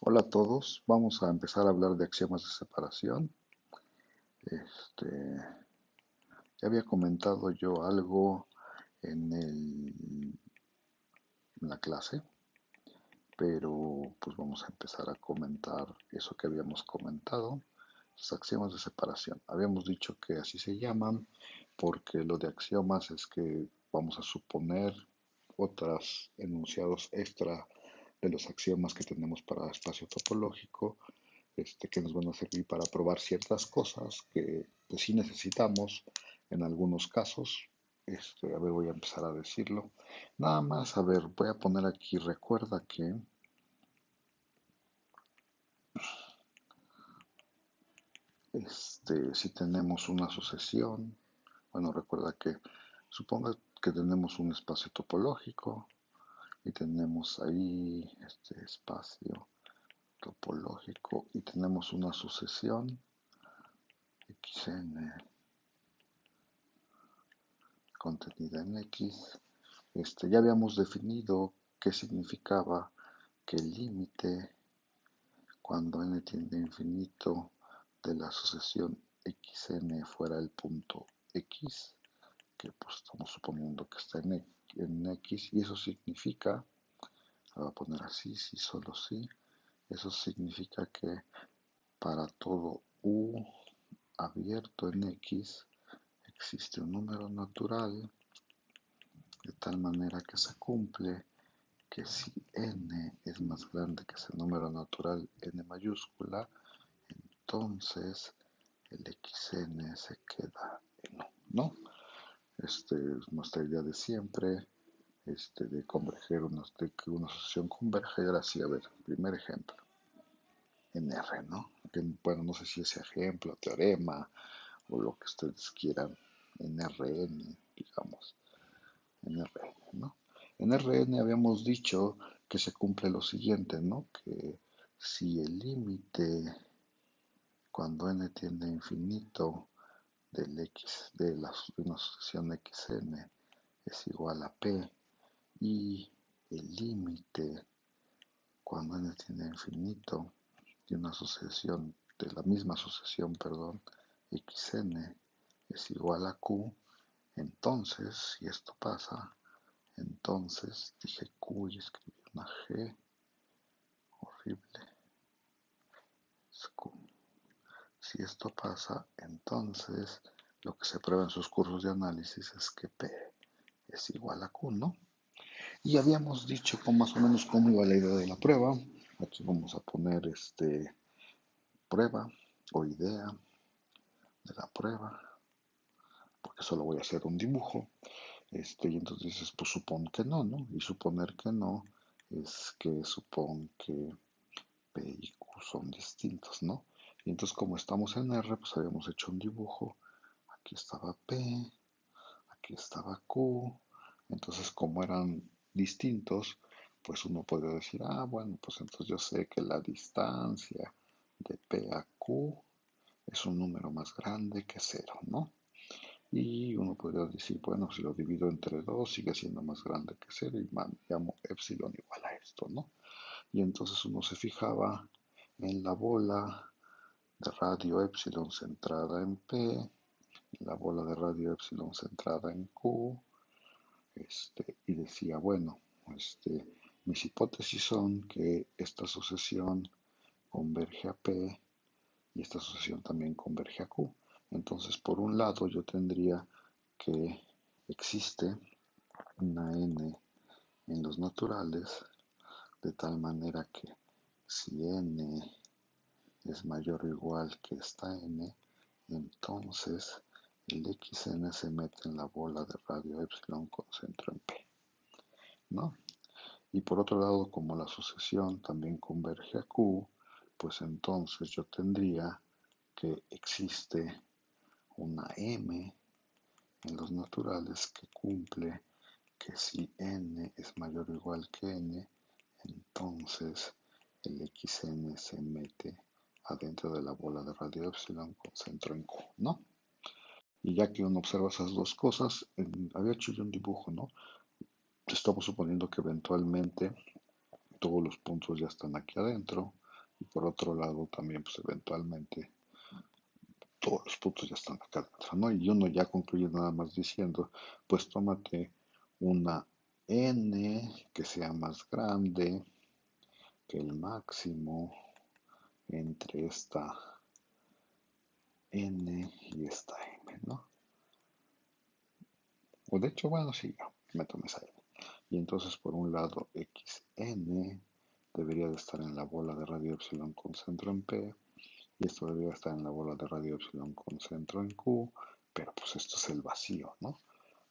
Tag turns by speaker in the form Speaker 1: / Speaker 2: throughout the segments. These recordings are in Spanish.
Speaker 1: Hola a todos, vamos a empezar a hablar de axiomas de separación. Este, ya había comentado yo algo en la clase, pero pues vamos a empezar a comentar eso que habíamos comentado, los axiomas de separación. Habíamos dicho que así se llaman porque lo de axiomas es que vamos a suponer otros enunciados extra de los axiomas que tenemos para espacio topológico, que nos van a servir para probar ciertas cosas que pues sí necesitamos en algunos casos. A ver, voy a empezar a decirlo. Nada más, a ver, voy a poner aquí, recuerda que si tenemos una sucesión, bueno, recuerda que suponga que tenemos un espacio topológico y tenemos ahí este espacio topológico y tenemos una sucesión xn contenida en X. Ya habíamos definido qué significaba que el límite cuando n tiende a infinito de la sucesión xn fuera el punto x, que pues estamos suponiendo que está en x, y eso significa, lo voy a poner así, si solo sí, eso significa que para todo u abierto en x existe un número natural de tal manera que se cumple que si n es más grande que ese número natural n mayúscula, entonces el xn se queda en 1, ¿no? Es nuestra idea de siempre, de converger, de que una asociación converge. Y ahora sí, a ver, primer ejemplo, en R, ¿no? Que, bueno, no sé si es ejemplo, teorema o lo que ustedes quieran, en Rn, digamos. En Rn, ¿no? En Rn habíamos dicho que se cumple lo siguiente, ¿no? Que si el límite cuando n tiende a infinito del x de una sucesión xn es igual a p y el límite cuando n tiende a infinito de una sucesión de la misma sucesión, perdón, xn es igual a q, entonces si esto pasa, entonces dije Q y escribí una G. Horrible. Es Q. Si esto pasa, entonces lo que se prueba en sus cursos de análisis es que P es igual a Q, ¿no? Y habíamos dicho con más o menos cómo iba la idea de la prueba. Aquí vamos a poner prueba o idea de la prueba, porque solo voy a hacer un dibujo. Y entonces dices, pues supón que no, ¿no? Y suponer que no es que supón que P y Q son distintos, ¿no? Y entonces como estamos en R, pues habíamos hecho un dibujo. Aquí estaba P, aquí estaba Q. Entonces como eran distintos, pues uno podría decir, ah, bueno, pues entonces yo sé que la distancia de P a Q es un número más grande que cero, ¿no? Y uno podría decir, bueno, si lo divido entre 2 sigue siendo más grande que cero y llamo epsilon igual a esto, ¿no? Y entonces uno se fijaba en la bola de radio epsilon centrada en P, la bola de radio epsilon centrada en Q, y decía, bueno, mis hipótesis son que esta sucesión converge a P y esta sucesión también converge a Q. Entonces, por un lado, yo tendría que existe una n en los naturales, de tal manera que si n es mayor o igual que esta n, entonces el xn se mete en la bola de radio epsilon con centro en P, ¿no? Y por otro lado, como la sucesión también converge a Q, pues entonces yo tendría que existe una m en los naturales que cumple que si n es mayor o igual que n, entonces el xn se mete adentro de la bola de radio epsilon con centro en Q, ¿no? Y ya que uno observa esas dos cosas, había hecho yo un dibujo, ¿no? Estamos suponiendo que eventualmente todos los puntos ya están aquí adentro, Y por otro lado también pues eventualmente todos los puntos ya están acá dentro, ¿no? Y uno ya concluye nada más diciendo, pues tómate una n que sea más grande que el máximo entre esta n y esta m, ¿no? O de hecho, bueno, sí, ya, me tomé esa n. Y entonces por un lado xn debería de estar en la bola de radio epsilon con centro en P, y esto debería estar en la bola de radio epsilon con centro en Q, pero pues esto es el vacío, ¿no?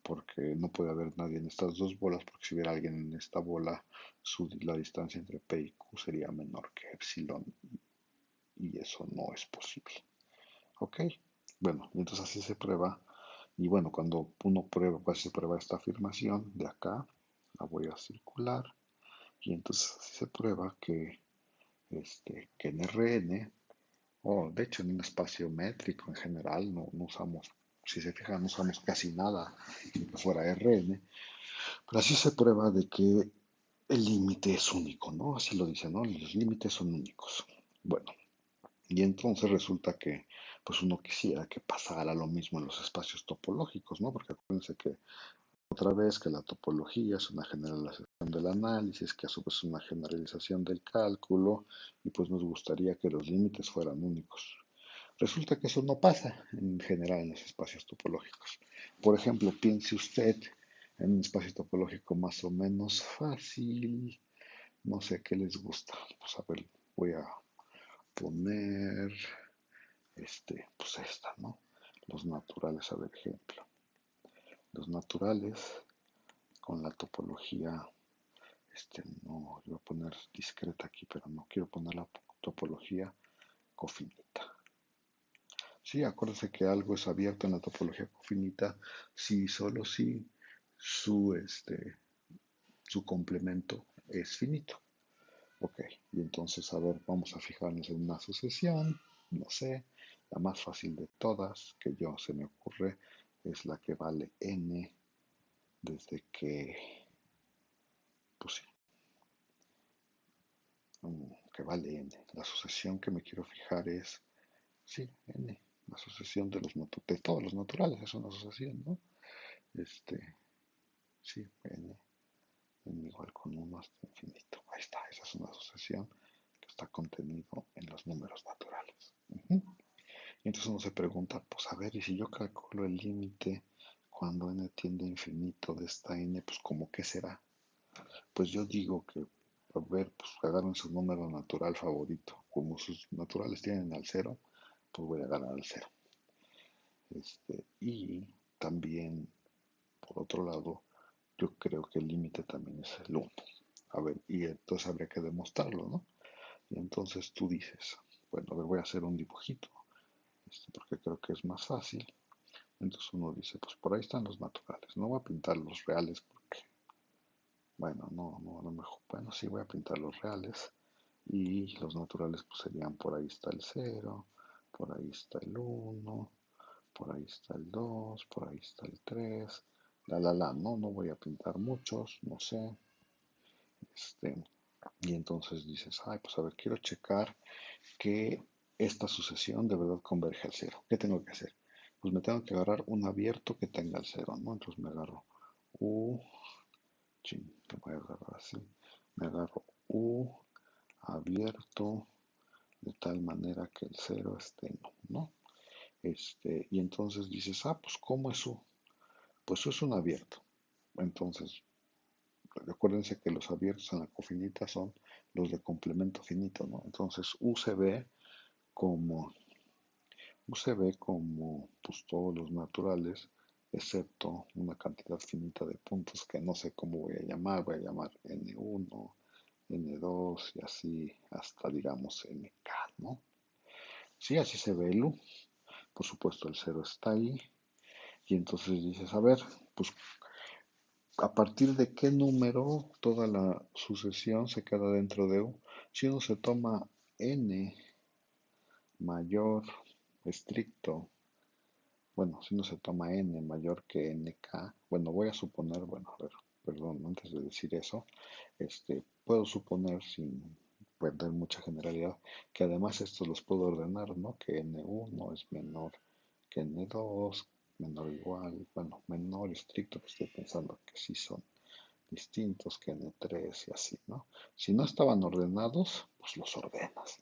Speaker 1: Porque no puede haber nadie en estas dos bolas, porque si hubiera alguien en esta bola, la distancia entre P y Q sería menor que epsilon, y eso no es posible. ¿Ok? Bueno, y entonces así se prueba. Y bueno, cuando uno prueba, pues se prueba esta afirmación de acá, la voy a circular, y entonces así se prueba que en Rn, o de hecho en un espacio métrico en general, no usamos, si se fijan, no usamos casi nada que fuera Rn, pero así se prueba de que el límite es único, ¿no? Así lo dice, ¿no? Los límites son únicos. Bueno, y entonces resulta que pues uno quisiera que pasara lo mismo en los espacios topológicos, ¿no? Porque acuérdense que otra vez que la topología es una generalización del análisis, que a su vez es una generalización del cálculo, y pues nos gustaría que los límites fueran únicos. Resulta que eso no pasa en general en los espacios topológicos. Por ejemplo, piense usted en un espacio topológico más o menos fácil, no sé qué les gusta. Pues a ver, voy a poner pues esta, ¿no? Los naturales, a ver, ejemplo. Los naturales con la topología, no, yo voy a poner discreta aquí, pero no quiero poner la topología cofinita. Sí, acuérdense que algo es abierto en la topología cofinita si solo si su complemento es finito. Ok, y entonces, a ver, vamos a fijarnos en una sucesión, no sé, la más fácil de todas que yo se me ocurre es la que vale n desde que, pues sí, que vale n. La sucesión que me quiero fijar es, sí, n, la sucesión de todos los naturales es una sucesión, ¿no? Este, sí, n igual con 1 hasta infinito. Ahí está, esa es una sucesión que está contenido en los números naturales. Y entonces uno se pregunta, pues a ver, y si yo calculo el límite cuando n tiende a infinito de esta n, pues ¿cómo qué será? Pues yo digo que, a ver, pues agarren su número natural favorito. Como sus naturales tienen al cero, pues voy a agarrar al cero. Y también, por otro lado, yo creo que el límite también es el 1. A ver, y entonces habría que demostrarlo, ¿no? Y entonces tú dices, bueno, a ver, voy a hacer un dibujito, porque creo que es más fácil. Entonces uno dice, pues por ahí están los naturales. No voy a pintar los reales porque, bueno, no, a lo mejor, bueno, sí voy a pintar los reales. Y los naturales pues serían, por ahí está el cero, por ahí está el uno, por ahí está el 2, por ahí está el 3, no voy a pintar muchos, no sé. Y entonces dices, ay, pues a ver, quiero checar que esta sucesión de verdad converge al cero. ¿Qué tengo que hacer? Pues me tengo que agarrar un abierto que tenga el cero, ¿no? Entonces me agarro U, me voy a agarrar así, me agarro U abierto de tal manera que el cero esté en U, ¿no? Y entonces dices, ah, pues ¿cómo es U? Pues U es un abierto. Entonces, recuérdense que los abiertos en la cofinita son los de complemento finito, ¿no? Entonces como se ve como pues, todos los naturales, excepto una cantidad finita de puntos que no sé cómo voy a llamar N1, N2 y así hasta digamos NK, ¿no? Sí, así se ve el U. Por supuesto el cero está ahí y entonces dices, a ver, pues a partir de qué número toda la sucesión se queda dentro de U. Si uno se toma N mayor estricto, bueno, si uno se toma n mayor que nk, bueno, voy a suponer, bueno, a ver, perdón, antes de decir eso, puedo suponer sin pueden tener mucha generalidad, que además estos los puedo ordenar, ¿no? Que N1 es menor que N2, menor o igual, bueno, menor estricto, que estoy pensando que sí son distintos que N3 y así, ¿no? Si no estaban ordenados, pues los ordenas,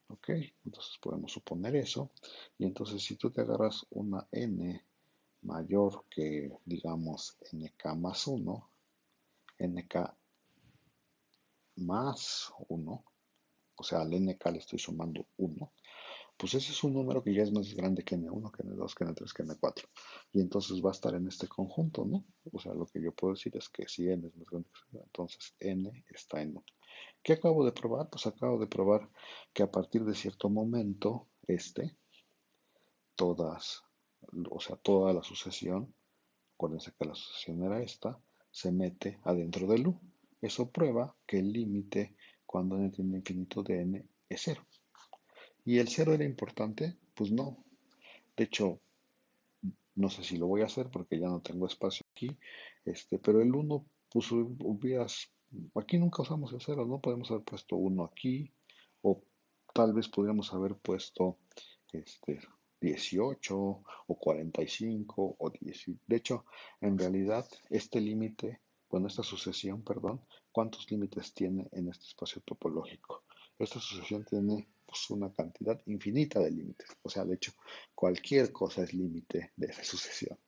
Speaker 1: ¿ok? Entonces podemos suponer eso, y entonces si tú te agarras una N mayor que, digamos, NK más 1, NK más 1, o sea, al NK le estoy sumando 1, pues ese es un número que ya es más grande que N1, que N2, que N3, que N4. Y entonces va a estar en este conjunto, ¿no? O sea, lo que yo puedo decir es que si N es más grande que 0, entonces N está en 1. ¿Qué acabo de probar? Pues acabo de probar que a partir de cierto momento, todas, o sea, toda la sucesión, acuérdense que la sucesión era esta, se mete adentro del U. Eso prueba que el límite cuando n tiende a infinito de n es cero. ¿Y el cero era importante? Pues no. De hecho, no sé si lo voy a hacer porque ya no tengo espacio aquí, pero el uno pues aquí nunca usamos el cero, ¿no? Podemos haber puesto uno aquí, o tal vez podríamos haber puesto este, 18 o 45 o 10. De hecho, en realidad, este límite, bueno, esta sucesión, perdón, ¿cuántos límites tiene en este espacio topológico? Esta sucesión tiene pues, una cantidad infinita de límites. O sea, de hecho, cualquier cosa es límite de esa sucesión.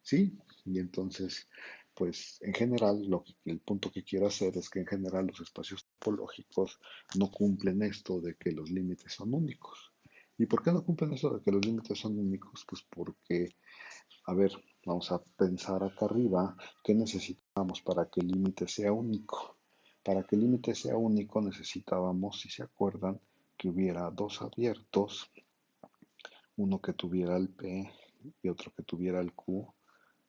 Speaker 1: ¿Sí? Y entonces, pues en general, el punto que quiero hacer es que en general los espacios topológicos no cumplen esto de que los límites son únicos. ¿Y por qué no cumplen eso de que los límites son únicos? Pues porque, a ver, vamos a pensar acá arriba, ¿qué necesitamos para que el límite sea único? Para que el límite sea único necesitábamos, si se acuerdan, que hubiera dos abiertos, uno que tuviera el P y otro que tuviera el Q,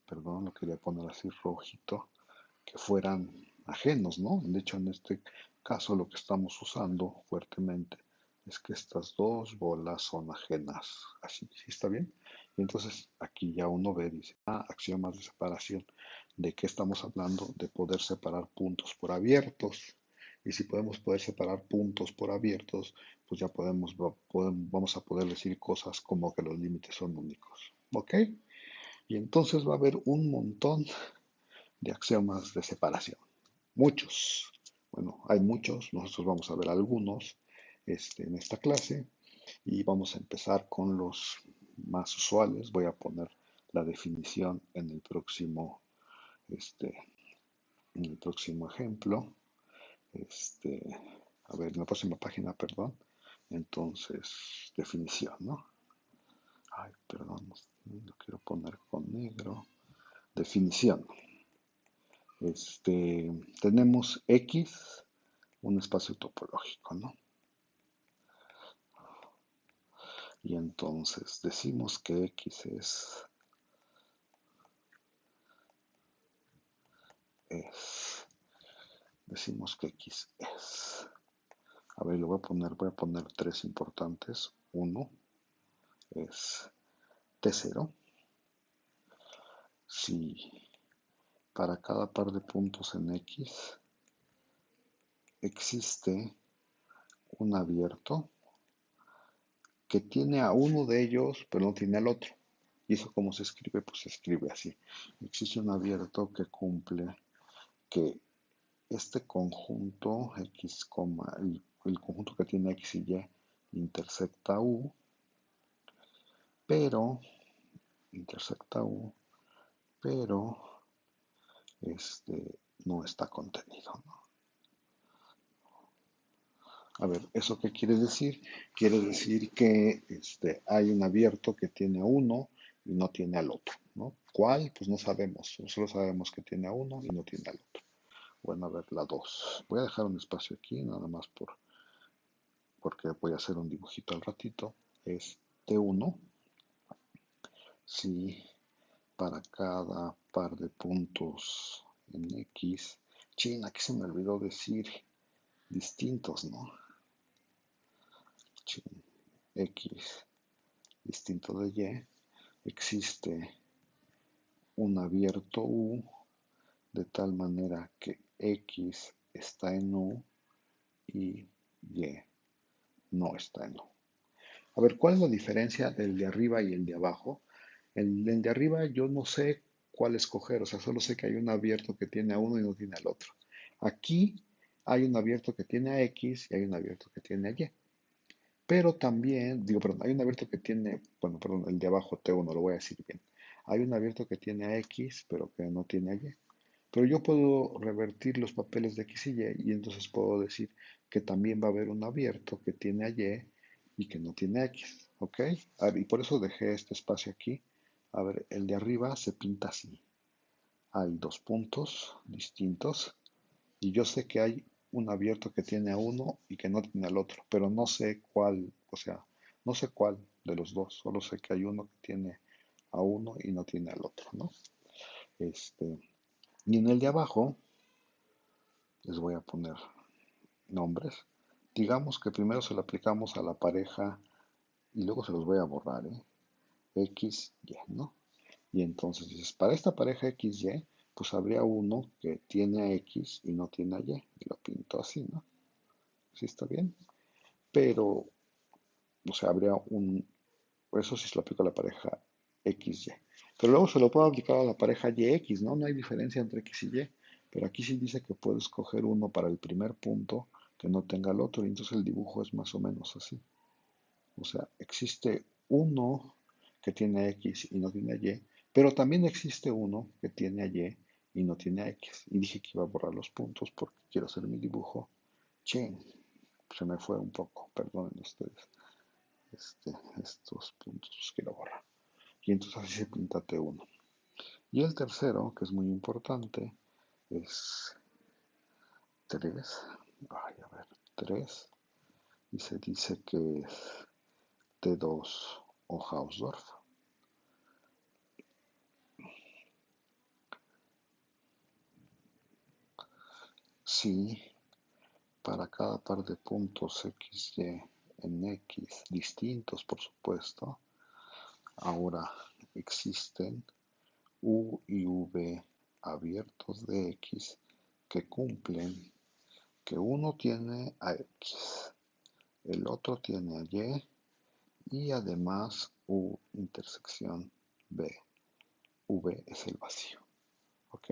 Speaker 1: perdón, lo quería poner así rojito, que fueran ajenos, ¿no? De hecho, en este caso lo que estamos usando fuertemente es que estas dos bolas son ajenas, así, ¿sí está bien? Y entonces aquí ya uno ve, dice, axiomas de separación. ¿De qué estamos hablando? De poder separar puntos por abiertos. Y si podemos poder separar puntos por abiertos, pues ya vamos a poder decir cosas como que los límites son únicos. ¿Ok? Y entonces va a haber un montón de axiomas de separación. Muchos. Bueno, hay muchos. Nosotros vamos a ver algunos en esta clase y vamos a empezar con los más usuales. Voy a poner la definición este, en el próximo ejemplo. Este, a ver, en la próxima página, perdón. Entonces, definición, ¿no? Ay, perdón, lo quiero poner con negro. Definición. Tenemos X, un espacio topológico, ¿no? Y entonces decimos que X decimos que X es. A ver, voy a poner tres importantes. Uno es T0. Si para cada par de puntos en X existe un abierto que tiene a uno de ellos, pero no tiene al otro. ¿Y eso cómo se escribe? Pues se escribe así. Existe un abierto que cumple que este conjunto X, el conjunto que tiene X y Y intersecta U, pero intersecta U, pero no está contenido, ¿no? A ver, ¿eso qué quiere decir? Quiere decir que hay un abierto que tiene a uno y no tiene al otro, ¿no? ¿Cuál? Pues no sabemos, solo sabemos que tiene a uno y no tiene al otro. Bueno, a ver, la 2. Voy a dejar un espacio aquí, nada más porque voy a hacer un dibujito al ratito. Es T1 si para cada par de puntos en X, China, aquí se me olvidó decir distintos, ¿no? X distinto de Y, existe un abierto U de tal manera que X está en U y Y no está en U. A ver, ¿cuál es la diferencia del de arriba y el de abajo? El de arriba yo no sé cuál escoger, o sea, solo sé que hay un abierto que tiene a uno y no tiene al otro. Aquí hay un abierto que tiene a X y hay un abierto que tiene a Y. Pero también, digo, perdón, hay un abierto que tiene, bueno, perdón, el de abajo T1, lo voy a decir bien. Hay un abierto que tiene a X, pero que no tiene a Y. Pero yo puedo revertir los papeles de X y entonces puedo decir que también va a haber un abierto que tiene a Y que no tiene a X, ¿ok? A ver, y por eso dejé este espacio aquí. A ver, el de arriba se pinta así. Hay dos puntos distintos y yo sé que hay un abierto que tiene a uno y que no tiene al otro, pero no sé cuál, o sea, no sé cuál de los dos, solo sé que hay uno que tiene a uno y no tiene al otro, ¿no? Este, y en el de abajo les voy a poner nombres. Digamos que primero se lo aplicamos a la pareja y luego se los voy a borrar, ¿eh? X, Y, ¿no? Y entonces dices, para esta pareja X, Y, pues habría uno que tiene a X y no tiene a Y. Y lo pinto así, ¿no? ¿Sí está bien? Pero, o sea, habría un, eso sí se lo aplico a la pareja X, Y. Pero luego se lo puedo aplicar a la pareja Y, X, ¿no? No hay diferencia entre X y Y. Pero aquí sí dice que puedo escoger uno para el primer punto que no tenga el otro. Y entonces el dibujo es más o menos así. O sea, existe uno que tiene X y no tiene Y, pero también existe uno que tiene Y y no tiene X. Y dije que iba a borrar los puntos porque quiero hacer mi dibujo. Che, se me fue un poco, perdonen ustedes. Estos puntos los quiero borrar. Y entonces así se pinta T1. Y el tercero, que es muy importante, es 3. Ay, a ver, 3. Y se dice que es T2 o Hausdorff. Sí, para cada par de puntos X, Y en X, distintos por supuesto, ahora existen U y V abiertos de X que cumplen que uno tiene a X, el otro tiene a Y y además U intersección B. V es el vacío, ¿ok?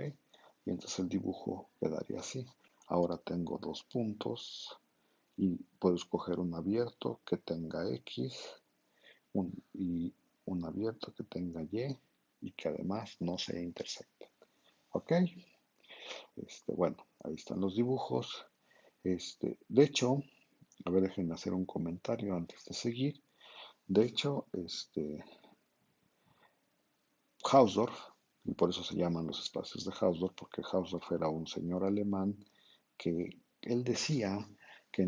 Speaker 1: Y entonces el dibujo quedaría así. Ahora tengo dos puntos y puedo escoger un abierto que tenga X y un abierto que tenga y que además no se intersecten. ¿Ok? Bueno, ahí están los dibujos. De hecho, a ver, déjenme hacer un comentario antes de seguir. De hecho, Hausdorff, y por eso se llaman los espacios de Hausdorff, porque Hausdorff era un señor alemán que él decía que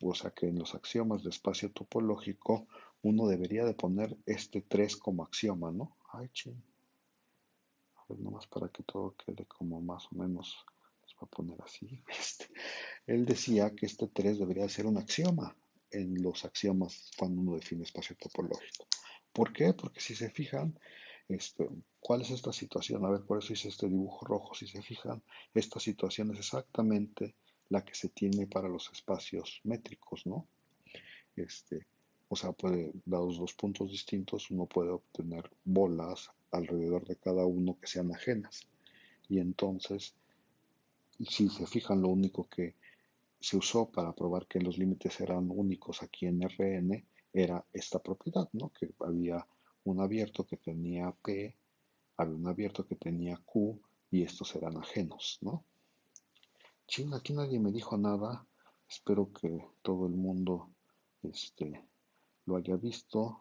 Speaker 1: o sea, que en los axiomas de espacio topológico uno debería de poner este 3 como axioma, ¿no? Ay, ching. A ver, nomás para que todo quede como más o menos, les voy a poner así. Él decía que este 3 debería ser un axioma en los axiomas cuando uno define espacio topológico. ¿Por qué? Porque si se fijan, ¿cuál es esta situación? A ver, por eso hice este dibujo rojo. Si se fijan, esta situación es exactamente la que se tiene para los espacios métricos, ¿no? Este, o sea, dados dos puntos distintos, uno puede obtener bolas alrededor de cada uno que sean ajenas. Y entonces, si se fijan, lo único que se usó para probar que los límites eran únicos aquí en Rn era esta propiedad, ¿no? Que había un abierto que tenía P, había un abierto que tenía Q y estos eran ajenos, ¿no? Ching, aquí nadie me dijo nada. Espero que todo el mundo lo haya visto,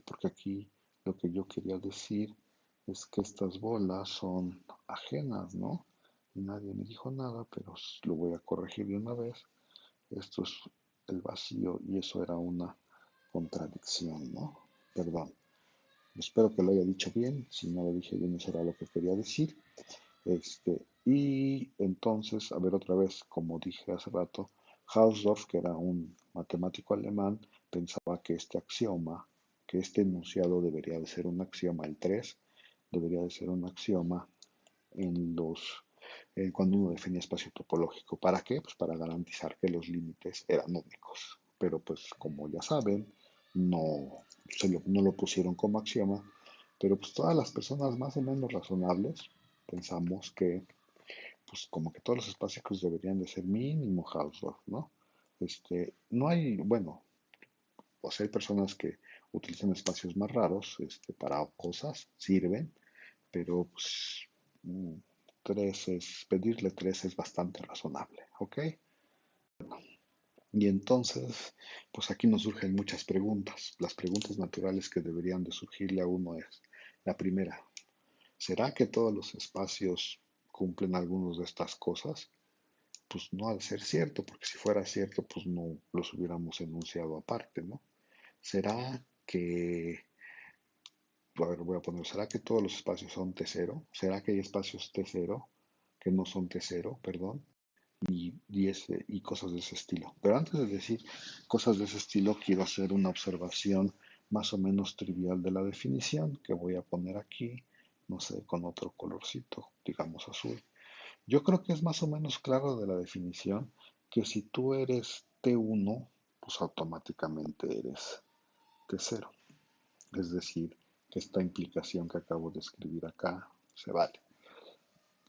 Speaker 1: porque aquí lo que yo quería decir es que estas bolas son ajenas, ¿no? Y nadie me dijo nada, pero lo voy a corregir de una vez. Esto es el vacío y eso era una contradicción, ¿no? Perdón. Espero que lo haya dicho bien. Si no lo dije bien, eso era lo que quería decir. Y entonces, a ver otra vez, como dije hace rato, Hausdorff, que era un matemático alemán, pensaba que este axioma, que este enunciado debería de ser un axioma, el 3 debería de ser un axioma en los cuando uno definía espacio topológico. ¿Para qué? Pues para garantizar que los límites eran únicos. Pero pues como ya saben, no, no lo pusieron como axioma, pero pues todas las personas más o menos razonables pensamos que pues como que todos los espacios deberían de ser mínimo Hausdorff, ¿no? No hay, bueno, o sea, hay personas que utilizan espacios más raros, para cosas, sirven, pero pues, mm, pedirle tres es bastante razonable, ¿ok? Y entonces, pues aquí nos surgen muchas preguntas. Las preguntas naturales que deberían de surgirle a uno es, la primera, ¿será que todos los espacios cumplen algunas de estas cosas? Pues no ha de ser cierto, porque si fuera cierto, pues no los hubiéramos enunciado aparte, ¿no? ¿Será que, a ver, voy a poner, ¿será que todos los espacios son T0? ¿Será que hay espacios T0 que no son T0, perdón? Y cosas de ese estilo. Pero antes de decir cosas de ese estilo, quiero hacer una observación más o menos trivial de la definición que voy a poner aquí, no sé, con otro colorcito, digamos azul. Yo creo que es más o menos claro de la definición que si tú eres T1, pues automáticamente eres T0. Es decir, que esta implicación que acabo de escribir acá se vale.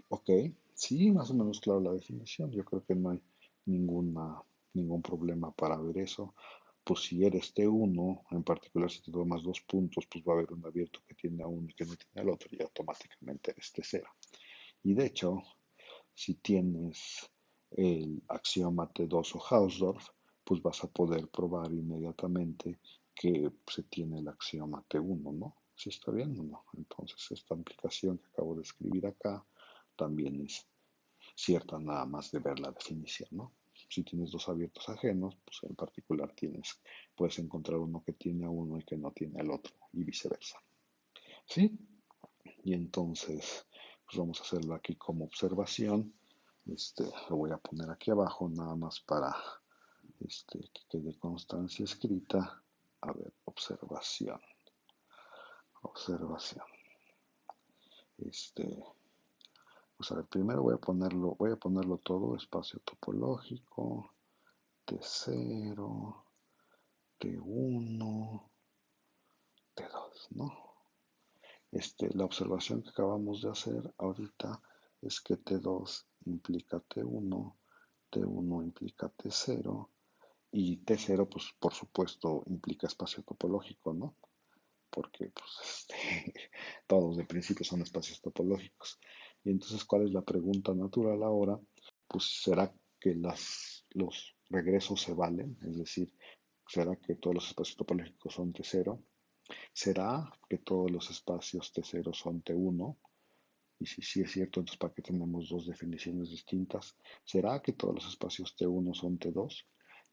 Speaker 1: Ok, sí, más o menos claro la definición. Yo creo que no hay ningún problema para ver eso. Pues si eres T1, en particular si te tomas dos puntos, pues va a haber un abierto que tiene a uno y que no tiene al otro y automáticamente eres T0. Y de hecho, si tienes el axioma T2 o Hausdorff, pues vas a poder probar inmediatamente que se tiene el axioma T1, ¿no? ¿Sí está bien o no? Entonces, esta implicación que acabo de escribir acá también es cierta nada más de ver la definición, ¿no? Si tienes dos abiertos ajenos, pues en particular puedes encontrar uno que tiene a uno y que no tiene al otro, y viceversa. ¿Sí? Y entonces, pues vamos a hacerlo aquí como observación. Lo voy a poner aquí abajo nada más para que quede constancia escrita. A ver, observación. Observación. Pues a ver, primero voy a ponerlo todo, espacio topológico, T0, T1, T2, ¿no? La observación que acabamos de hacer ahorita es que T2 implica T1, T1 implica T0 y T0, pues por supuesto, implica espacio topológico, ¿no? Porque pues, todos de principio son espacios topológicos. Y entonces, ¿cuál es la pregunta natural ahora? Pues, ¿será que los regresos se valen? Es decir, ¿será que todos los espacios topológicos son T0? ¿Será que todos los espacios T0 son T1? Y si sí es cierto, entonces ¿para qué tenemos dos definiciones distintas? ¿Será que todos los espacios T1 son T2?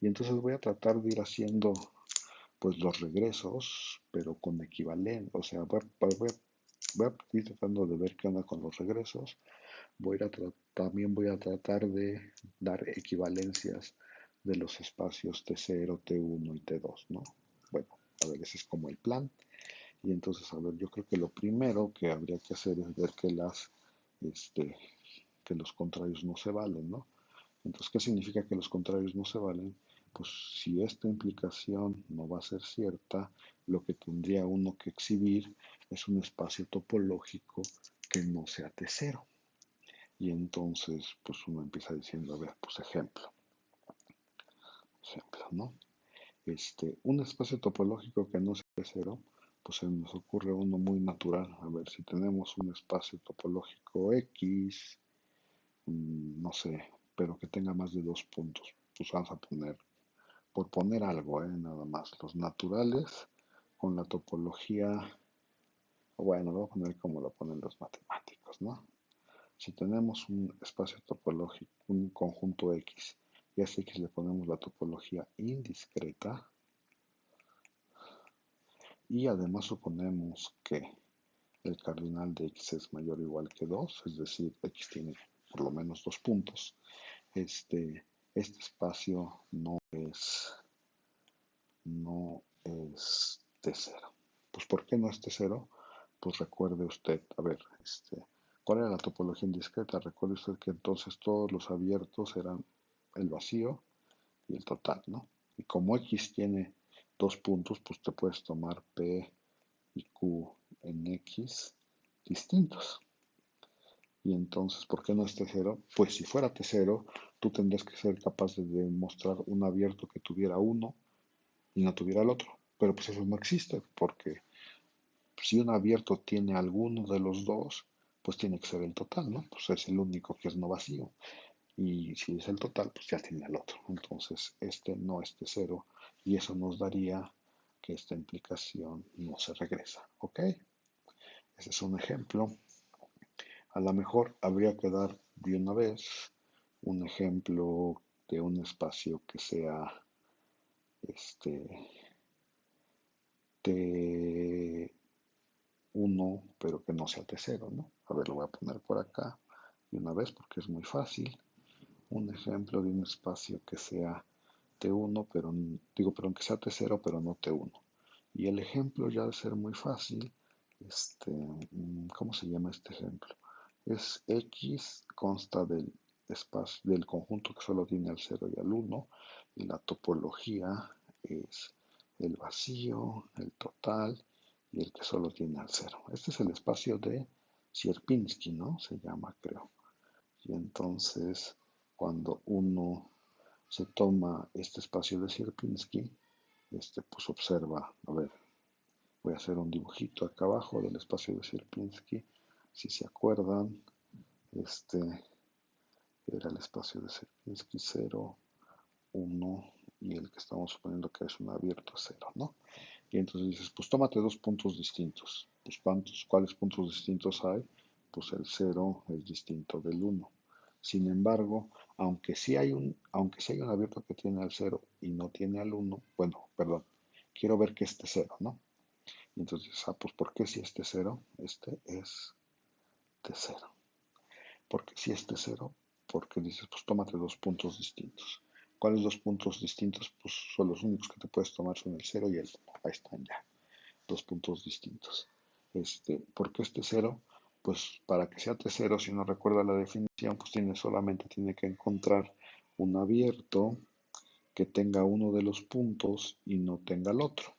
Speaker 1: Y entonces voy a tratar de ir haciendo pues los regresos, pero con equivalente, o sea, voy a ir tratando de ver qué onda con los regresos. También voy a tratar de dar equivalencias de los espacios T0, T1 y T2, ¿no? Bueno, a ver, ese es como el plan. Y entonces, a ver, yo creo que lo primero que habría que hacer es ver este, que los contrarios no se valen, ¿no? Entonces, ¿qué significa que los contrarios no se valen? Pues si esta implicación no va a ser cierta, lo que tendría uno que exhibir es un espacio topológico que no sea T0. Y entonces, pues uno empieza diciendo, a ver, pues ejemplo, ¿no? Un espacio topológico que no sea T0, pues se nos ocurre uno muy natural. A ver, si tenemos un espacio topológico X, no sé, pero que tenga más de dos puntos, pues vamos a poner, por poner algo, nada más, los naturales con la topología, bueno, lo voy a poner como lo ponen los matemáticos, ¿no? Si tenemos un espacio topológico, un conjunto X, y a ese X le ponemos la topología indiscreta, y además suponemos que el cardinal de X es mayor o igual que 2, es decir, X tiene por lo menos dos puntos, este espacio no es T0. Pues ¿por qué no es T0? Pues recuerde usted, a ver, ¿Cuál era la topología indiscreta? Recuerde usted que entonces todos los abiertos eran el vacío y el total, ¿no? Y como X tiene dos puntos, pues te puedes tomar P y Q en X distintos. Y entonces, ¿por qué no es T0? Pues si fuera T0, tú tendrías que ser capaz de demostrar un abierto que tuviera uno y no tuviera el otro. Pero pues eso no existe, porque si un abierto tiene alguno de los dos, pues tiene que ser el total, ¿no? Pues es el único que es no vacío. Y si es el total, pues ya tiene el otro. Entonces, este no es T0 y eso nos daría que esta implicación no se regresa, ¿ok? Ese es un ejemplo. A lo mejor habría que dar de una vez un ejemplo de un espacio que sea este T1, pero que no sea T0, ¿no? A ver, lo voy a poner por acá de una vez porque es muy fácil. Un ejemplo de un espacio que sea T1, pero digo, pero que sea T0, pero no T1. Y el ejemplo ya de ser muy fácil, ¿cómo se llama este ejemplo? Es X consta del espacio, del conjunto que solo tiene al 0 y al 1, y la topología es el vacío, el total y el que solo tiene al 0. Este es el espacio de Sierpinski, ¿no? Se llama, creo. Y entonces, cuando uno se toma este espacio de Sierpinski, pues observa, a ver, voy a hacer un dibujito acá abajo del espacio de Sierpinski. Si se acuerdan, este era el espacio de Sierpinski 0, 1 y el que estamos suponiendo que es un abierto a 0, ¿no? Y entonces dices, pues tómate dos puntos distintos. Pues ¿cuáles puntos distintos hay? Pues el 0 es distinto del 1. Sin embargo, aunque sí hay un abierto que tiene al 0 y no tiene al 1, bueno, perdón, quiero ver que este 0, ¿no? Y entonces, pues ¿por qué si este 0? Este es T0. Porque si este 0, porque dices, pues tómate dos puntos distintos. ¿Cuáles dos puntos distintos? Pues son los únicos que te puedes tomar son el 0 y el 1. Ahí están ya, dos puntos distintos. ¿Por qué este 0? Pues para que sea T0, si no recuerda la definición, pues solamente tiene que encontrar un abierto que tenga uno de los puntos y no tenga el otro.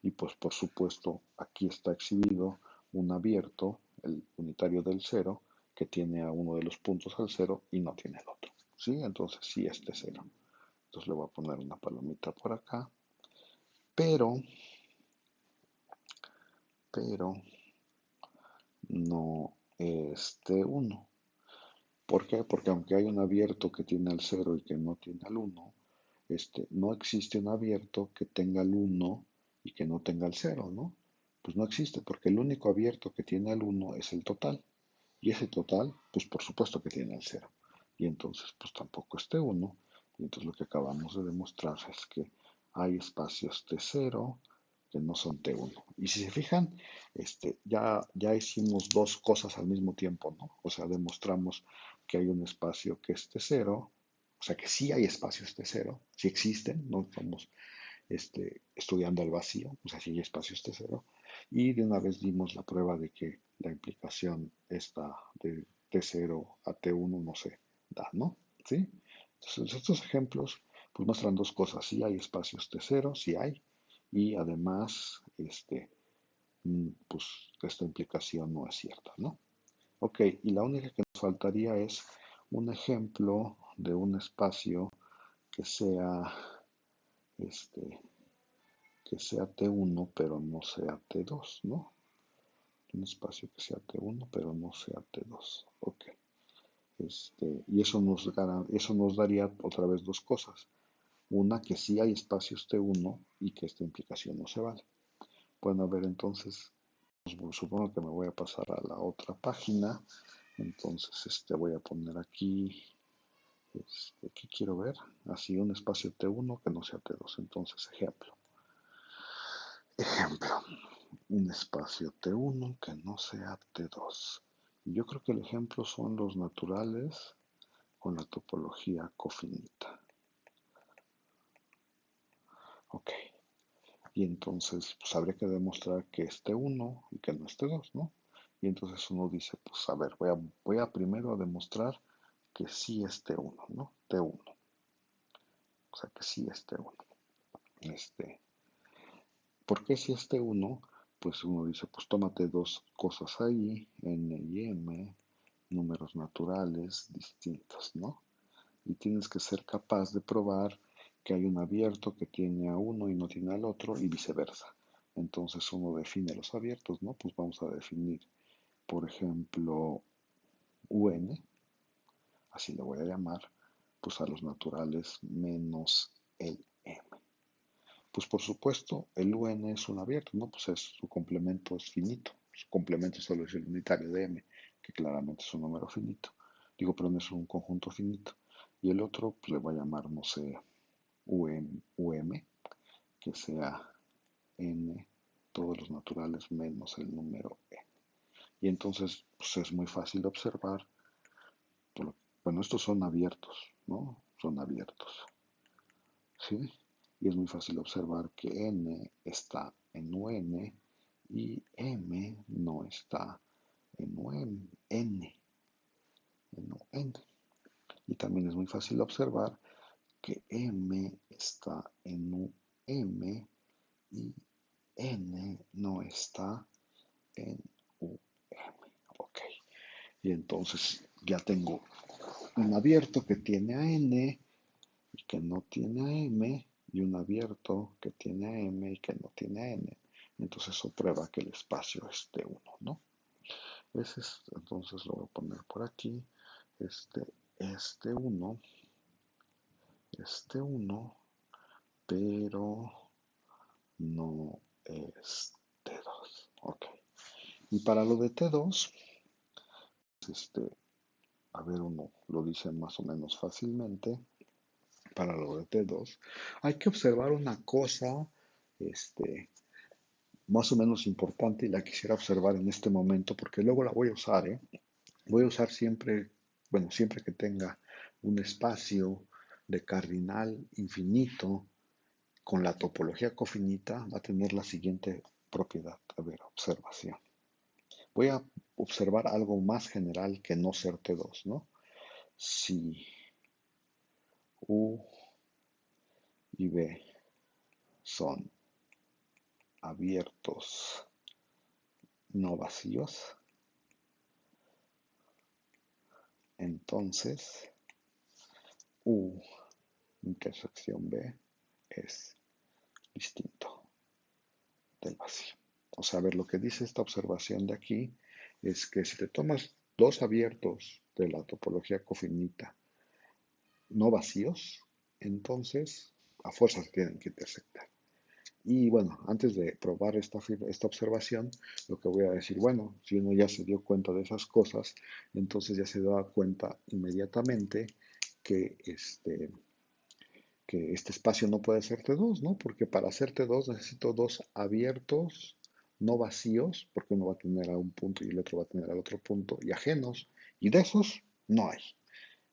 Speaker 1: Y pues por supuesto aquí está exhibido un abierto, el unitario del 0, que tiene a uno de los puntos al 0 y no tiene el otro. ¿Sí? Entonces sí este 0. Entonces le voy a poner una palomita por acá. Pero, pero, no este 1. ¿Por qué? Porque aunque hay un abierto que tiene al 0 y que no tiene al 1, no existe un abierto que tenga el 1 y que no tenga el 0, ¿no? Pues no existe, porque el único abierto que tiene el 1 es el total. Y ese total, pues por supuesto que tiene el 0. Y entonces, pues tampoco este 1. Y entonces lo que acabamos de demostrar es que hay espacios T0 que no son T1. Y si se fijan, ya hicimos dos cosas al mismo tiempo, ¿no? O sea, demostramos que hay un espacio que es T0, o sea, que sí hay espacios T0, sí existen, no estamos estudiando el vacío, o sea, sí hay espacios T0, y de una vez dimos la prueba de que la implicación esta de T0 a T1 no se da, ¿no? ¿Sí? Entonces, estos ejemplos pues muestran dos cosas, sí hay espacios T0, sí hay, y además, pues esta implicación no es cierta, ¿no? Ok, y la única que nos faltaría es un ejemplo de un espacio que sea, este, que sea T1 pero no sea T2, ¿no? Un espacio que sea T1 pero no sea T2. Ok. Y eso nos daría otra vez dos cosas. Una, que sí hay espacios T1 y que esta implicación no se vale. Bueno, a ver, entonces, pues, supongo que me voy a pasar a la otra página. Entonces, voy a poner aquí, ¿qué quiero ver? Así, un espacio T1 que no sea T2. Entonces, ejemplo. Ejemplo. Un espacio T1 que no sea T2. Y yo creo que el ejemplo son los naturales con la topología cofinita. Ok. Y entonces, pues habría que demostrar que es T1 y que no es T2, ¿no? Y entonces uno dice, pues a ver, voy a primero demostrar que sí es T1, ¿no? T1. O sea, que sí es T1. Este, ¿Por qué si es T1? Pues uno dice, pues tómate dos cosas ahí, N y M, números naturales distintos, ¿no? Y tienes que ser capaz de probar que hay un abierto que tiene a uno y no tiene al otro y viceversa. Entonces uno define los abiertos, ¿no? Pues vamos a definir, por ejemplo, UN, así le voy a llamar, pues a los naturales menos el M. Pues por supuesto, el UN es un abierto, ¿no? Pues su complemento es finito. Su complemento solo es el unitario de M, que claramente es un número finito. Digo, pero no es un conjunto finito. Y el otro, pues le voy a llamar, no sé, UM, que sea N, todos los naturales menos el número N. Y entonces, pues es muy fácil observar, bueno, estos son abiertos, ¿no? Son abiertos, ¿sí? Y es muy fácil observar que N está en UN y M no está en UN, en UN. Y también es muy fácil observar que M está en UM y N no está en UM. Ok. Y entonces ya tengo un abierto que tiene a N y que no tiene a M y un abierto que tiene a M y que no tiene a N. Entonces eso prueba que el espacio es de 1, ¿no? Entonces lo voy a poner por aquí. Este 1, este 1, pero no es T2. Ok. Y para lo de T2, este, a ver, uno lo dice más o menos fácilmente. Para lo de T2, hay que observar una cosa, este, más o menos importante y la quisiera observar en este momento porque luego la voy a usar, ¿eh? Voy a usar siempre, bueno, siempre que tenga un espacio de cardinal infinito con la topología cofinita va a tener la siguiente propiedad. A ver, observación. Voy a observar algo más general que no ser T2, ¿no? Si U y B son abiertos no vacíos, entonces U intersección B es distinto del vacío. O sea, a ver, lo que dice esta observación de aquí es que si te tomas dos abiertos de la topología cofinita no vacíos, entonces a fuerzas tienen que intersectar. Y bueno, antes de probar esta observación, lo que voy a decir, bueno, si uno ya se dio cuenta de esas cosas, entonces ya se da cuenta inmediatamente que este espacio no puede ser T2, ¿no? Porque para ser T2 necesito dos abiertos, no vacíos, porque uno va a tener a un punto y el otro va a tener al otro punto, y ajenos, y de esos no hay,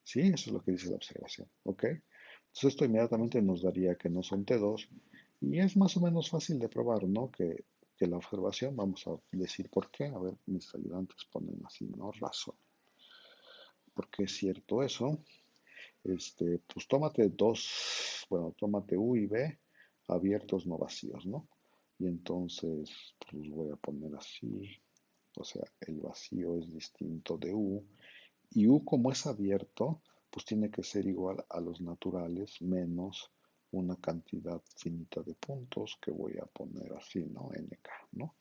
Speaker 1: ¿sí? Eso es lo que dice la observación, ¿ok? Entonces esto inmediatamente nos daría que no son T2, y es más o menos fácil de probar, ¿no? Que la observación, vamos a decir por qué, a ver, mis ayudantes ponen así, ¿no? Razón. ¿Por qué es cierto eso? Pues tómate dos, bueno, tómate U y B abiertos no vacíos, ¿no? Y entonces, pues voy a poner así, o sea, el vacío es distinto de U, y U como es abierto, pues tiene que ser igual a los naturales menos una cantidad finita de puntos que voy a poner así, ¿no? NK, ¿no?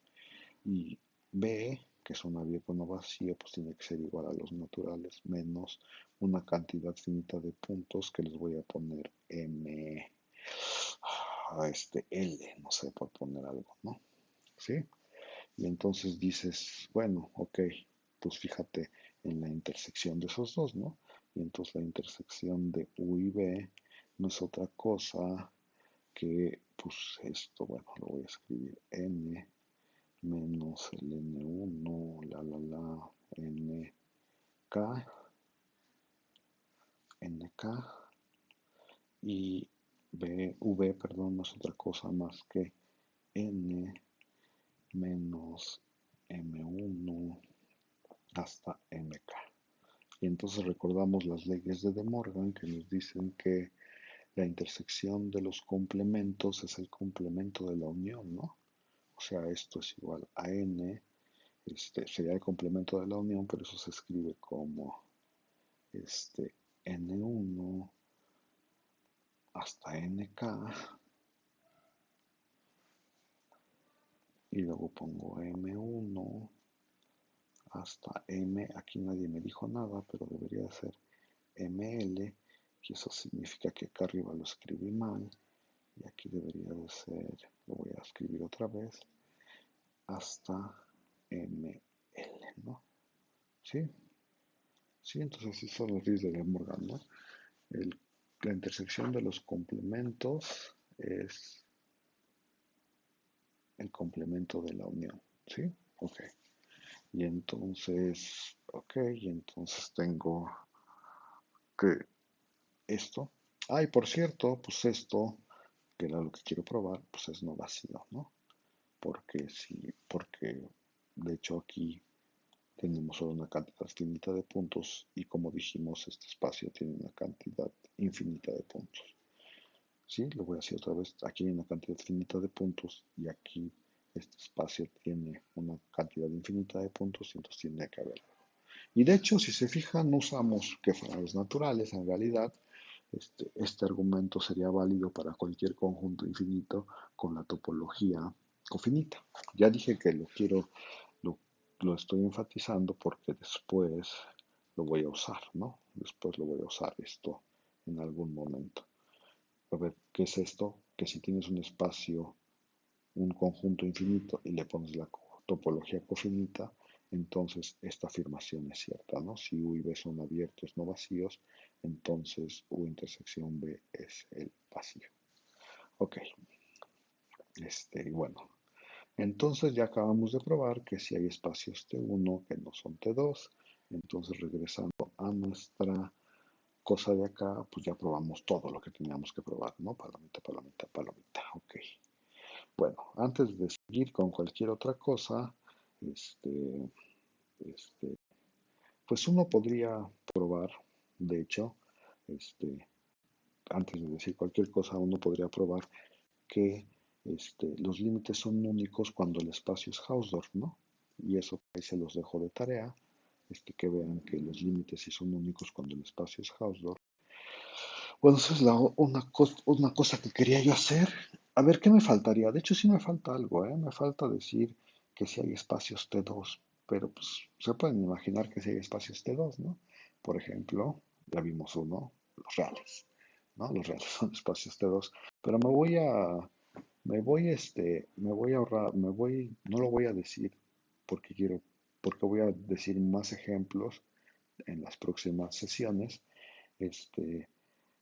Speaker 1: Y B, que es un abierto no vacío, pues tiene que ser igual a los naturales menos una cantidad finita de puntos que les voy a poner M, a L, no sé, por poner algo, ¿no? ¿Sí? Y entonces dices, bueno, ok, pues fíjate en la intersección de esos dos, ¿no? Y entonces la intersección de U y B no es otra cosa que, pues esto, bueno, lo voy a escribir N menos el N1, NK, NK y V, perdón, no es otra cosa más que N menos M1 hasta mk. Y entonces recordamos las leyes de De Morgan que nos dicen que la intersección de los complementos es el complemento de la unión, ¿no? O sea, esto es igual a n, sería el complemento de la unión, pero eso se escribe como n1 hasta nk, y luego pongo m1 hasta m, aquí nadie me dijo nada, pero debería ser ml, y eso significa que acá arriba lo escribí mal, y aquí debería de ser, lo voy a escribir otra vez, hasta ml, ¿no? ¿Sí? Sí, entonces así son los leyes de De Morgan, ¿no? El- la intersección de los complementos es el complemento de la unión, ¿sí? Ok. Y entonces tengo que esto. Ah, y por cierto, pues esto, que era lo que quiero probar, pues es no vacío, ¿no? Porque sí, porque de hecho aquí tenemos solo una cantidad finita de puntos y como dijimos, este espacio tiene una cantidad infinita de puntos. ¿Sí? Lo voy a hacer otra vez. Aquí hay una cantidad finita de puntos y aquí este espacio tiene una cantidad infinita de puntos y entonces tiene que haber. Y de hecho, si se fijan, no usamos quefares naturales. En realidad, este argumento sería válido para cualquier conjunto infinito con la topología cofinita. Ya dije que lo, lo estoy enfatizando porque después lo voy a usar, ¿no? Después lo voy a usar esto en algún momento. A ver, ¿qué es esto? Que si tienes un espacio, un conjunto infinito y le pones la topología cofinita, entonces esta afirmación es cierta, ¿no? Si U y B son abiertos, no vacíos, entonces U intersección B es el vacío. Ok, bueno, entonces ya acabamos de probar que si hay espacios T1 que no son T2, entonces regresando a nuestra cosa de acá, pues ya probamos todo lo que teníamos que probar, ¿no? Palomita, palomita, palomita, ok. Bueno, antes de seguir con cualquier otra cosa, este, este, pues uno podría probar, de hecho, este, antes de decir cualquier cosa, uno podría probar que los límites son únicos cuando el espacio es Hausdorff, ¿no? Y eso ahí se los dejo de tarea, que vean que los límites sí son únicos cuando el espacio es Hausdorff. Bueno, esa es una cosa que quería yo hacer. A ver, ¿qué me faltaría? De hecho, sí me falta algo, ¿eh? Me falta decir que si hay espacios T2, pero pues se pueden imaginar que si hay espacios T2, ¿no? Por ejemplo, ya vimos uno, los reales, ¿no? Los reales son espacios T2, pero me voy a ahorrar, no lo voy a decir porque porque voy a decir más ejemplos en las próximas sesiones, este,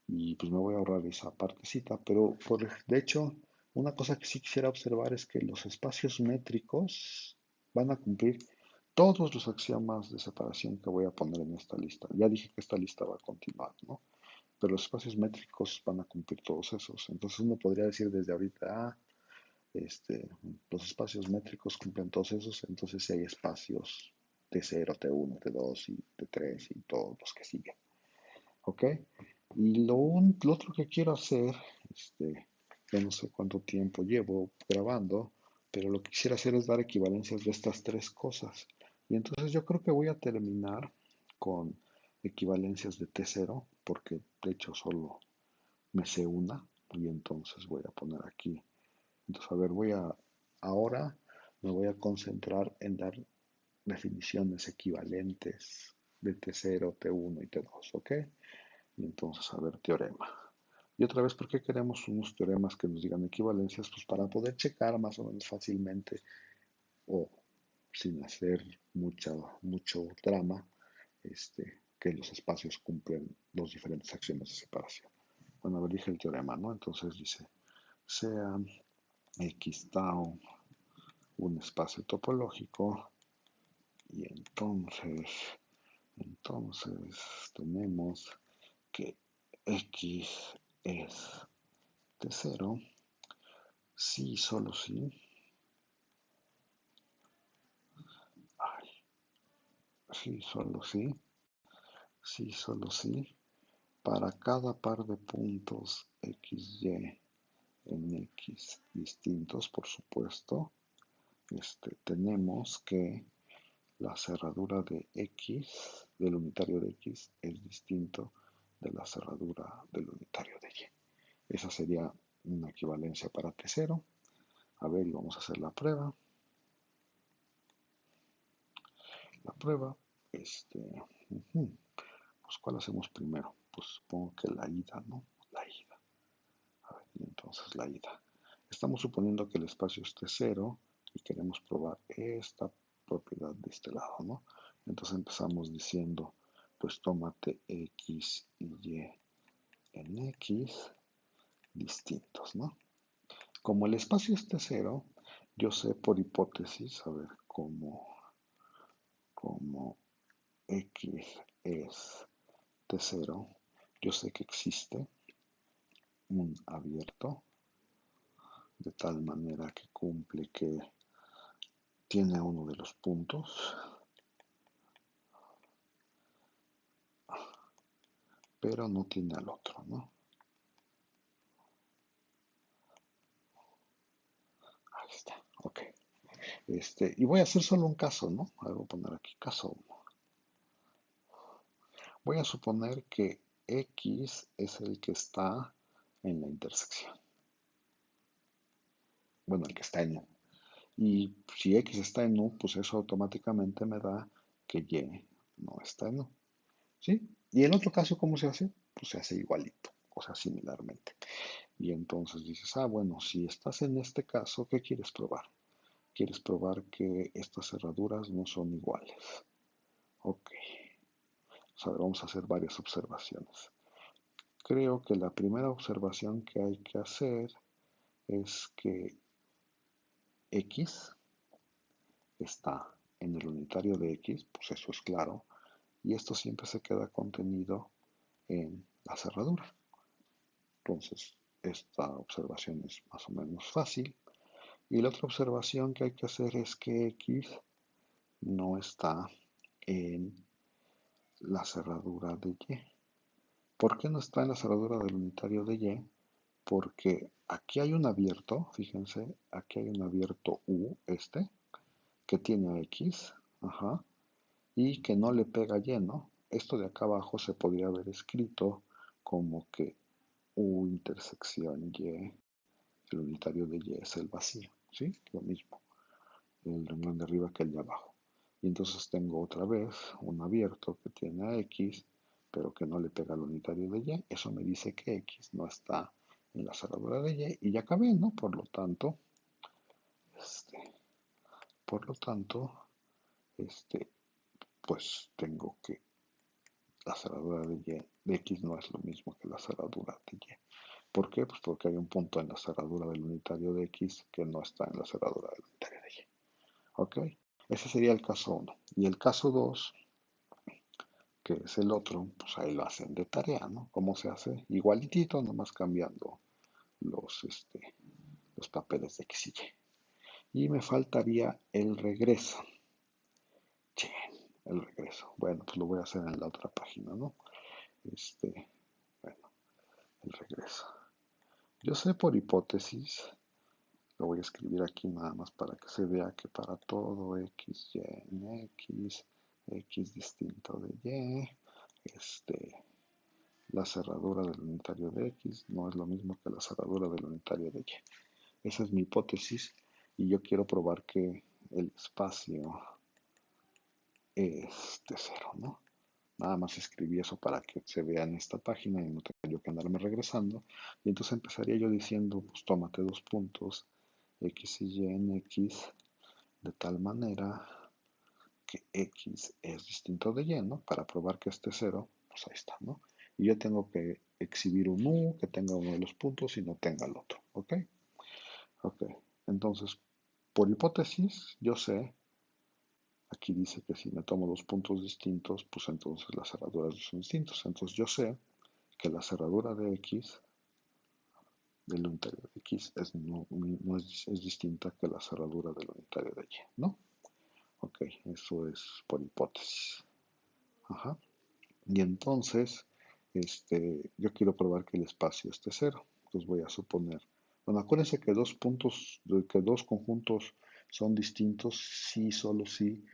Speaker 1: y pues me voy a ahorrar esa partecita, pero de hecho, una cosa que sí quisiera observar es que los espacios métricos van a cumplir todos los axiomas de separación que voy a poner en esta lista. Ya dije que esta lista va a continuar, ¿no? Pero los espacios métricos van a cumplir todos esos. Entonces uno podría decir desde ahorita, los espacios métricos cumplen todos esos, entonces si hay espacios T0, T1, T2 y T3 y todos los que siguen. ¿Ok? Y lo otro que quiero hacer, ya no sé cuánto tiempo llevo grabando, pero lo que quisiera hacer es dar equivalencias de estas tres cosas. Y entonces yo creo que voy a terminar con equivalencias de T0, porque de hecho solo me sé una, y entonces voy a poner aquí. Entonces, a ver, ahora me voy a concentrar en dar definiciones equivalentes de T0, T1 y T2, ¿ok? Y entonces, a ver, teorema. Y otra vez, ¿por qué queremos unos teoremas que nos digan equivalencias? Pues para poder checar más o menos fácilmente o sin hacer mucho drama, que los espacios cumplen los diferentes axiomas de separación. Bueno, a ver, dije el teorema, ¿no? Entonces dice, sea X tau un espacio topológico y entonces tenemos que X es T0 si solo si, ay, a ver, si, solo si, sí, solo sí, sí, solo sí. Para cada par de puntos x, y en x distintos, por supuesto, tenemos que la cerradura de x, del unitario de x, es distinto de la cerradura del unitario de y. Esa sería una equivalencia para T0. A ver, y vamos a hacer la prueba. La prueba, pues ¿cuál hacemos primero? Pues supongo que la ida, ¿no? La ida. A ver, y entonces la ida. Estamos suponiendo que el espacio es T0 y queremos probar esta propiedad de este lado, ¿no? Entonces empezamos diciendo, pues tómate x y y en x distintos, ¿no? Como el espacio es T0, yo sé por hipótesis, a ver, como x es T0, yo sé que existe un abierto de tal manera que cumple que tiene uno de los puntos, pero no tiene al otro, ¿no? Ahí está, ok. Y voy a hacer solo un caso, ¿no? Voy a poner aquí caso 1. Voy a suponer que X es el que está en la intersección. Bueno, el que está en U. Y si X está en U, pues eso automáticamente me da que Y no está en U. ¿Sí? Y el otro caso, ¿cómo se hace? Pues se hace igualito, o sea, similarmente. Y entonces dices, ah, bueno, si estás en este caso, ¿qué quieres probar? Quieres probar que estas cerraduras no son iguales. Ok. O sea, vamos a hacer varias observaciones. Creo que la primera observación que hay que hacer es que X está en el unitario de X, pues eso es claro, y esto siempre se queda contenido en la cerradura. Entonces, esta observación es más o menos fácil. Y la otra observación que hay que hacer es que X no está en la cerradura de Y. ¿Por qué no está en la cerradura del unitario de Y? Porque aquí hay un abierto, fíjense, aquí hay un abierto U, que tiene X, ajá, y que no le pega Y, ¿no? Esto de acá abajo se podría haber escrito como que U intersección Y, el unitario de Y es el vacío, ¿sí? Lo mismo, el renglón de arriba que el de abajo. Y entonces tengo otra vez un abierto que tiene a X, pero que no le pega al unitario de Y. Eso me dice que X no está en la cerradura de Y y ya acabé, ¿no? Este, por lo tanto, este, pues tengo que la cerradura de Y de X no es lo mismo que la cerradura de Y. ¿Por qué? Pues porque hay un punto en la cerradura del unitario de X que no está en la cerradura del unitario de Y. ¿Ok? Ese sería el caso 1. Y el caso 2, que es el otro, pues ahí lo hacen de tarea, ¿no? ¿Cómo se hace? Igualitito, nomás cambiando los, los papeles de X y Y. Y me faltaría el regreso. El regreso. Bueno, pues lo voy a hacer en la otra página, ¿no? Bueno, el regreso. Yo sé por hipótesis, lo voy a escribir aquí nada más para que se vea que para todo X, Y en X, X distinto de Y, la cerradura del unitario de X no es lo mismo que la cerradura del unitario de Y. Esa es mi hipótesis y yo quiero probar que el espacio es de cero, ¿no? Nada más escribí eso para que se vea en esta página y no tenga yo que andarme regresando. Y entonces empezaría yo diciendo, pues tómate dos puntos, X y Y en X, de tal manera que X es distinto de Y, ¿no? Para probar que este cero, pues ahí está, ¿no? Y yo tengo que exhibir un U que tenga uno de los puntos y no tenga el otro, ¿ok? Ok, entonces, por hipótesis, yo sé, aquí dice que si me tomo dos puntos distintos, pues entonces las cerraduras son distintas. Entonces yo sé que la cerradura de X, del unitario de X, es distinta que la cerradura del unitario de Y, ¿no? Ok, eso es por hipótesis. Ajá. Y entonces, yo quiero probar que el espacio esté cero. Entonces voy a suponer, bueno, acuérdense que dos puntos, que dos conjuntos son distintos si solo si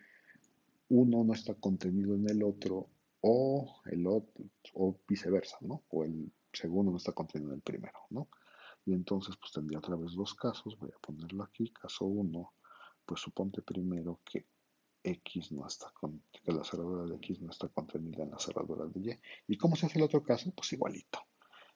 Speaker 1: uno no está contenido en el otro o el otro, o viceversa, ¿no? O el segundo no está contenido en el primero, ¿no? Y entonces, pues tendría otra vez dos casos. Voy a ponerlo aquí. Caso uno, pues suponte primero que X no está que la cerradura de X no está contenida en la cerradura de Y. ¿Y cómo se hace el otro caso? Pues igualito.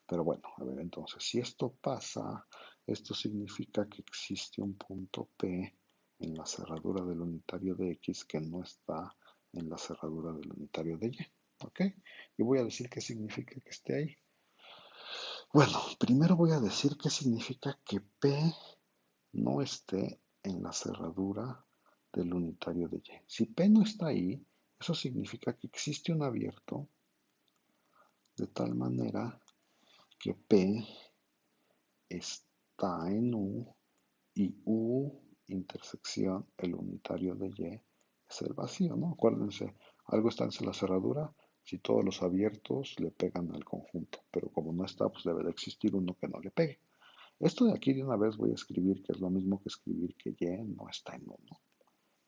Speaker 1: Pero bueno, a ver, entonces, si esto pasa, esto significa que existe un punto P en la cerradura del unitario de X que no está en la cerradura del unitario de Y. ¿Ok? Y voy a decir qué significa que esté ahí. Bueno, primero voy a decir qué significa que P no esté en la cerradura del unitario de Y. Si P no está ahí, eso significa que existe un abierto de tal manera que P está en U y U intersección el unitario de Y es el vacío, ¿no? Acuérdense, algo está en la cerradura si todos los abiertos le pegan al conjunto, pero como no está, pues debe de existir uno que no le pegue. Esto de aquí de una vez voy a escribir que es lo mismo que escribir que Y no está en uno.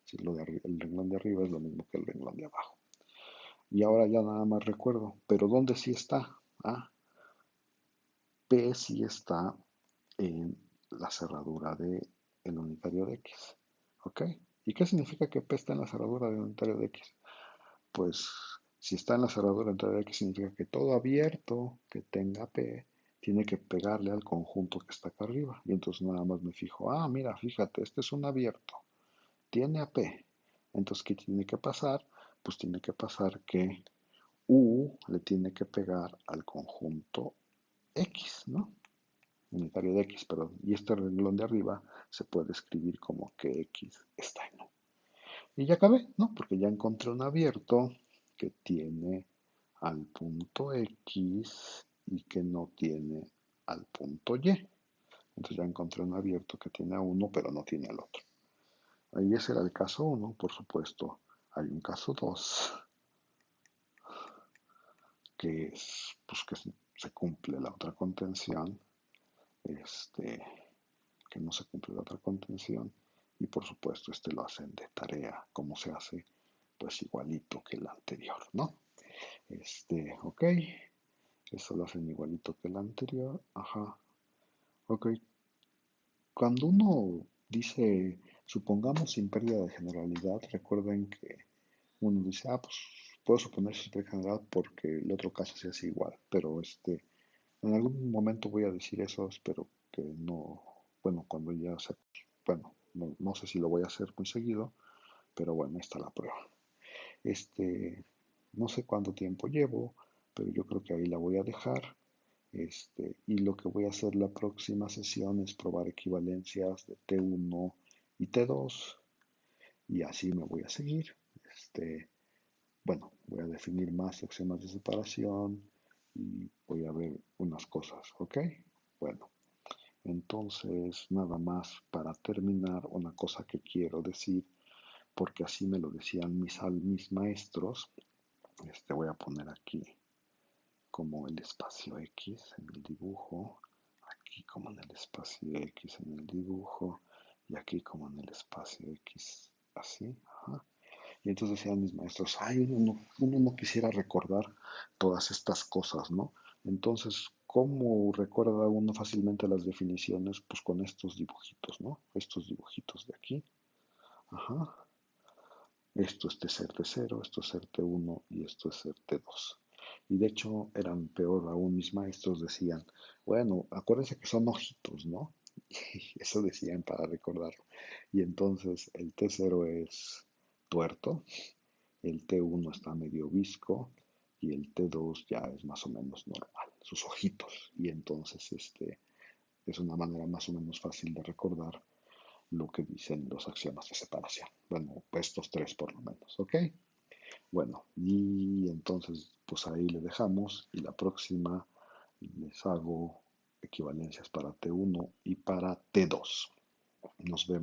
Speaker 1: Si el renglón de arriba es lo mismo que el renglón de abajo. Y ahora ya nada más recuerdo, pero ¿dónde sí está? Ah, P sí está en la cerradura del unitario de X. ¿Ok? ¿Y qué significa que P está en la cerradura del unitario de X? Pues si está en la cerradura del unitario de X significa que todo abierto que tenga P tiene que pegarle al conjunto que está acá arriba. Y entonces nada más me fijo, ah, mira, fíjate, este es un abierto, tiene a P. Entonces, ¿qué tiene que pasar? Pues tiene que pasar que U le tiene que pegar al conjunto X, ¿no? Unitario de X, perdón. Y este renglón de arriba se puede escribir como que X está en U. Y ya acabé, ¿no? Porque ya encontré un abierto que tiene al punto X y que no tiene al punto Y. Entonces ya encontré un abierto que tiene a uno, pero no tiene al otro. Ahí ese era el caso uno, por supuesto. Hay un caso 2 que es pues que se cumple la otra contención, este, que no se cumple la otra contención, y por supuesto lo hacen de tarea, como se hace, pues igualito que el anterior, ¿no? Ok, eso lo hacen igualito que el anterior, ajá, ok. Cuando uno dice, supongamos sin pérdida de generalidad, recuerden que uno dice, ah, pues puedo suponer sin pérdida de generalidad porque el otro caso se hace igual, pero en algún momento voy a decir eso, espero que no, bueno, cuando ya se, bueno, no sé si lo voy a hacer muy seguido, pero bueno, ahí está la prueba. No sé cuánto tiempo llevo, pero yo creo que ahí la voy a dejar. Y lo que voy a hacer la próxima sesión es probar equivalencias de T1 y T2 y así me voy a seguir. Bueno, voy a definir más axiomas de separación y voy a ver unas cosas, ¿ok? Bueno, entonces nada más para terminar, una cosa que quiero decir, porque así me lo decían mis maestros, voy a poner aquí como el espacio X en el dibujo, aquí como en el espacio X en el dibujo y aquí como en el espacio X, así, ajá. Y entonces decían mis maestros, ay, uno no quisiera recordar todas estas cosas, ¿no? Entonces, ¿cómo recuerda uno fácilmente las definiciones? Pues con estos dibujitos, ¿no? Estos dibujitos de aquí, ajá. Esto es ser t cero, esto es ser T1 y esto es ser T2. Y de hecho eran peor aún, mis maestros decían, bueno, acuérdense que son ojitos, ¿no? Y eso decían para recordarlo. Y entonces el T0 es tuerto, el T1 está medio visco y el T2 ya es más o menos normal, sus ojitos. Y entonces es una manera más o menos fácil de recordar lo que dicen los axiomas de separación. Bueno, estos tres por lo menos, ¿ok? Bueno, y entonces pues ahí le dejamos y la próxima les hago equivalencias para T1 y para T2. Nos vemos.